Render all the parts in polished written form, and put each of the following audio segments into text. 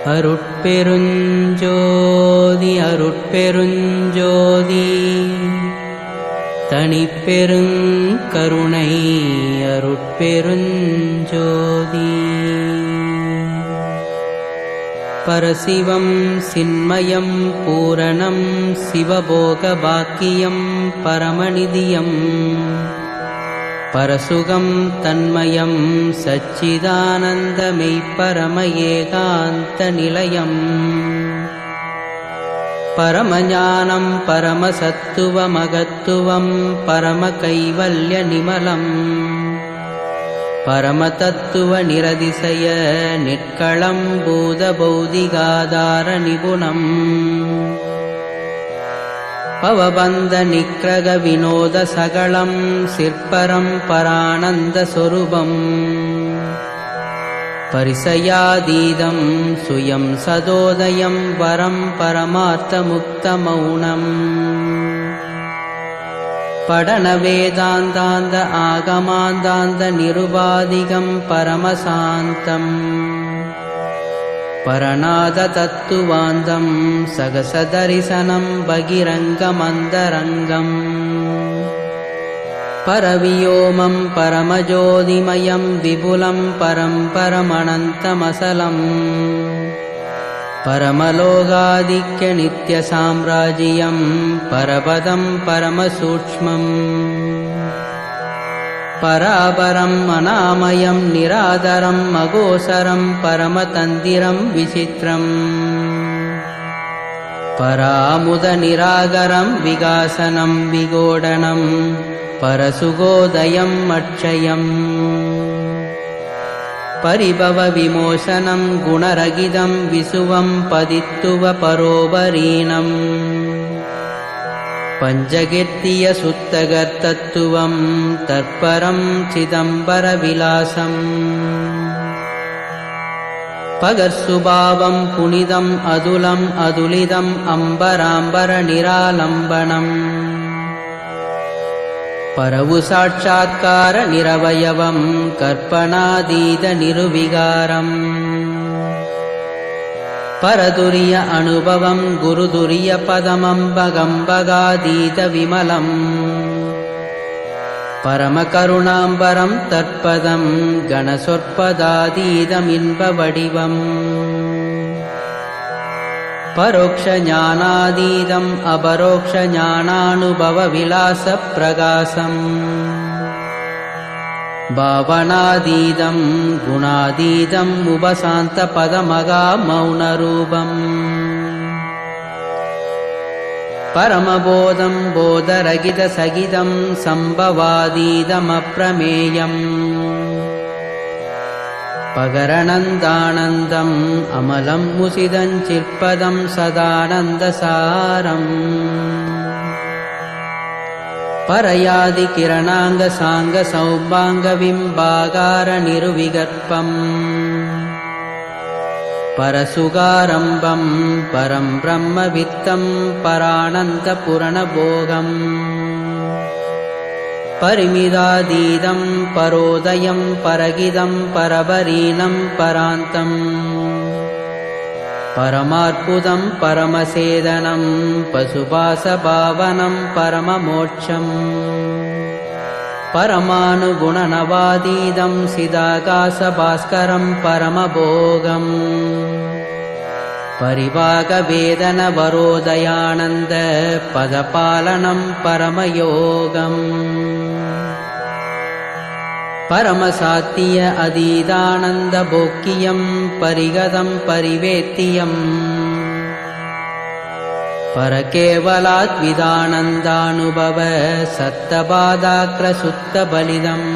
அருட்பெருஞ்சோதி அருட்பெருஞ்சோதி தனிப்பெருங்கருணை அருட்பெருஞ்சோதி பரசிவம் சின்மயம் பூரணம் சிவபோகபாக்கியம் பரமநிதியம் பரசுகம் தன்மயம் சச்சிதானந்தமெய்ப்பரம ஏகாந்த நிலையம் பரமஞானம் பரமசத்துவமகத்துவம் பரமகைவல்ய நிமலம் பரமதத்துவ நிரதிசய நிற்களம் பூதபௌதிகாதார நிபுணம் பவபந்த நிக்ரக வினோத சகலம் சிற்பரம் பரானந்த சொரூபம் பரிசயாதீதம் சுயம் சதோதயம் வரம் பரமார்த்த முக்த மௌனம் படன வேதாந்தாந்த ஆகமாந்தாந்த நிருபாதிகம் பரமசாந்தம் பரநாத தத்துவாந்தம் சகசதரிசனம் பகிரங்கமந்தரங்கம் பரவியோமம் பரமஜோதிமயம் விபுலம் பரம் பரமனந்தமசலம் பரமலோகாதிக்ய நித்யசாம்ராஜ்யம் பரபதம் பரமசூக்ஷ்மம் பராபரம் அநாமயம் நிராதரம் அகோசரம் பரமதந்திரம் விசித்திரம் பராமுத நிராகரம் விகாசனம் விகோடனம் பரசுகோதயம் அட்சயம் பரிபவ விமோசனம் குணரகிதம் விசுவம் பதித்துவ பரோபரீணம் பஞ்சகீர்த்திய சுத்தகர்த்தத்துவம் தற்பரம் சிதம்பர விலாசம் பகர்சுபாவம் புனிதம் அதுலம் அதுலிதம் அம்பராம்பர நிராலம்பனம் பரவு சாட்சாத்கார நிரவயவம் கற்பனாதீத நிருவிகாரம் பரதுரிய அனுபவம் குருதுரிய பதமம்பகம்பகாதீத விமலம் பரமகருணாம்பரம் தற்பதம் கணசொற்பதாதீதம் இன்ப வடிவம் பரோக்ஷ ஞானாதீதம் அபரோக்ஷ ஞானானுபவ விலாச பிரகாசம் பாவனாதீதம் குணாதீதம் உபசாந்த பதமகா மௌனரூபம் பரமபோதம் போதரகித சகிதம் சம்பவாதீதமப்ரமேயம் பகரணந்தானந்தம் அமலம் முசிதஞ்சிற்பதம் சதானந்தசாரம் பரயாதி கிரணாங்க சாங்க சௌபாங்க விம்பாகார நிருவிகற்பம் பரசுகாரம்பம் பரம் பிரம்ம வித்தம் பரானந்த புரணபோகம் பரிமிதாதீதம் பரோதயம் பரகிதம் பரபரீனம் பராந்தம் பரமார்ப்புதம் பரமசேதனம் பசுபாசபாவனம் பரமமோட்சம் பரமானுகுணநவாதீதம் சிதாகாசபாஸ்கரம் பரமபோகம் பரிவாகவேதன வரோதயானந்த பதபாலனம் பரமயோகம் பரமசாத்திய அதீதானந்த போக்கியம் பரிகதம் பரிவேத்தியம் பரகேவலாத்விதானந்தானுபவ சத்தபாதாக்ர சுத்த பலிதம்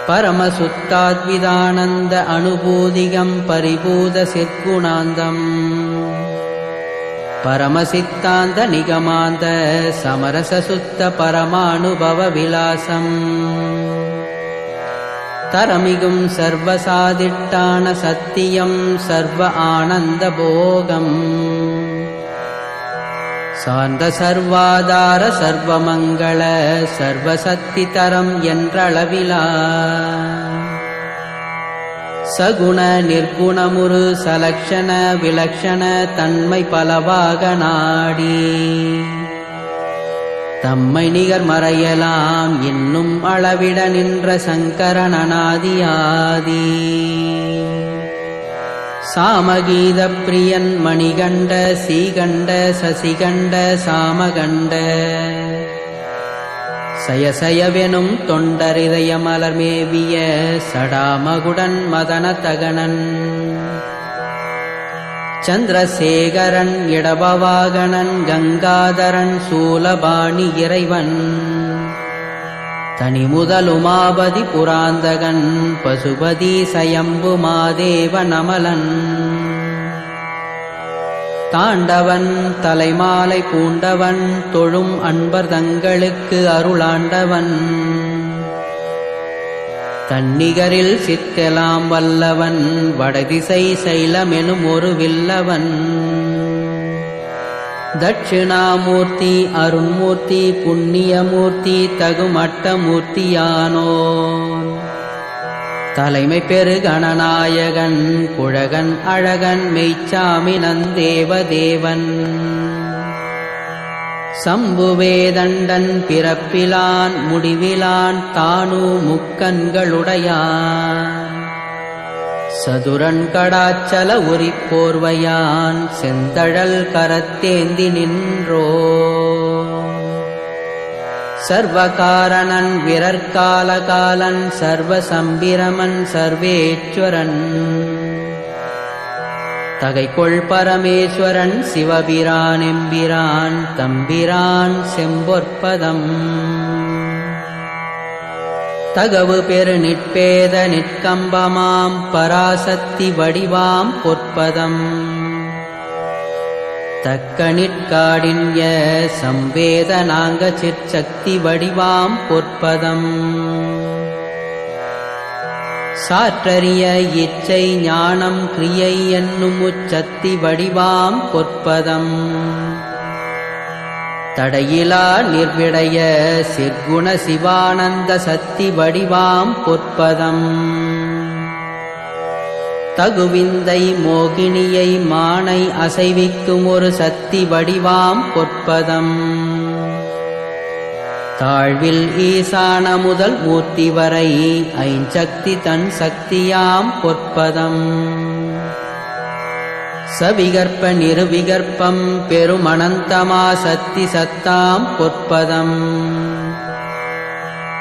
பரமசுத்தாத்விதானந்த அனுபூதிகம் பரிபூத சிற்குணாந்தம் பரமசித்தாந்த நிகமாந்த சமரசசுத்த பரமானுபவ விலாசம் தரமிகும் சர்வசாதிட்டான சத்தியம் சர்வ ஆனந்த போகம் சார்ந்த சர்வாதார சர்வமங்கள சர்வசக்தி தரம் என்றளவிலா சகுண நிர்குணமுறு சலக்ஷண விலக்ஷண தன்மை பலவாக நாடி தம்மை நிகர் மறையலாம் இன்னும் அளவிட நின்ற சங்கரன் அநாதியாதி சாமகீத பிரியன் மணிகண்ட சீகண்ட சசிகண்ட சாமகண்ட சயசயவெனும் தொண்டரிதய மலர்மேவிய சடாமகுடன் மதனதகனன் சந்திரசேகரன் இடபவாகனன் கங்காதரன் சூலபாணி இறைவன் தனி முதல் உமாபதி புராந்தகன் பசுபதி சயம்பு மாதேவ நமலன் தாண்டவன் தலைமாலை பூண்டவன் தொழும் அன்பர் தங்களுக்கு அருளாண்டவன் தன்னிகரில் சித்தெலாம் வல்லவன் வடதிசை சைலமெனும் ஒரு வில்லவன் தட்சிணாமூர்த்தி அருண்மூர்த்தி புண்ணியமூர்த்தி தகுமட்டமூர்த்தியானோ தலைமை பெரு கணநாயகன் குழகன் அழகன் மெய்ச்சாமி நந்தேவதேவன் சம்புவேதண்டன் பிறப்பிலான் முடிவிலான் தானு முக்கண்களுடையான் சதுரன் கடாச்சல உரிப்போர்வையான் செந்தழல் கரத்தேந்தி நின்றோ சர்வகாரணன் விரற்காலகாலன் சர்வசம்பிரமன் சர்வேஸ்வரன் தகைகொள் பரமேஸ்வரன் சிவபிரான் எம்பிரான் தம்பிரான் செம்பொற்பதம் தகவு பெரு நிற்பேத நிற்கம்பமாம் பராசக்தி வடிவாம் பொற்பதம் தக்க நிற்காடின்ய சம்வேதனாங்க சிற்சக்தி வடிவாம் பொற்பதம் சாற்றறிய இச்சை ஞானம் கிரியை என்னும் உச்சத்தி வடிவாம் பொற்பதம் தடையிலா நிர்விடைய சிற்குண சிவானந்த சக்தி வடிவாம் பொற்பதம் தகுவிந்தை மோகினியை மானை அசைவிக்கும் ஒரு சக்தி வடிவாம் பொற்பதம் தாழ்வில் ஈசான முதல் மூர்த்தி வரை ஐஞ்சக்தி தன் சக்தியாம் பொற்பதம் சவிகற்ப நிருவிகற்பம் பெருமனந்தமா சக்தி சத்தாம் பொற்பதம்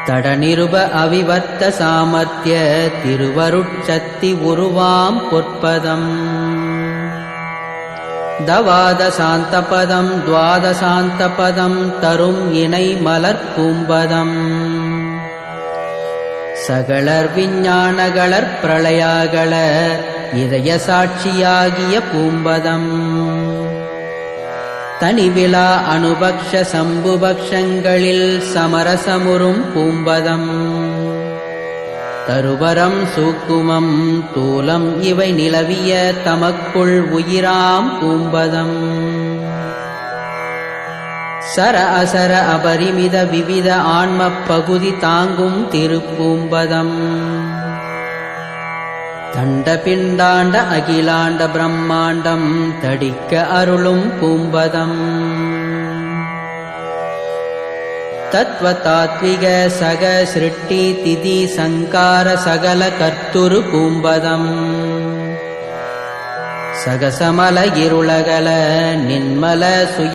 தடநிருப அவிவர்த்த சாமர்த்திய திருவருட்சக்தி உருவாம் பொற்பதம் தவாதசாந்தபதம் துவாதசாந்தபதம் தரும் இணை மலர்பூம்பதம் சகளர் விஞ்ஞானகளர் பிரளயாகள இதய சாட்சியாகிய பூம்பதம் தனிவிலா அனுபக்ஷ சம்புபக்ஷங்களில் சமரசமுறும் பூம்பதம் தருவரம் சூக்குமம் தூலம் இவை நிலவிய தமக்குள் உயிராம் பூம்பதம் சர அசர அபரிமித விவித ஆன்மப் பகுதி தாங்கும் திருப்பூம்பதம் தண்ட பிண்டாண்ட அகிலாண்ட பிரம்மாண்டம் தடிக்க அருளும் பூம்பதம் தத்வ தாத்விக சக சிருஷ்டி திதி சங்கார சகல கர்த்துரு பூம்பதம் சகசமல இருளகல நின்மல சுய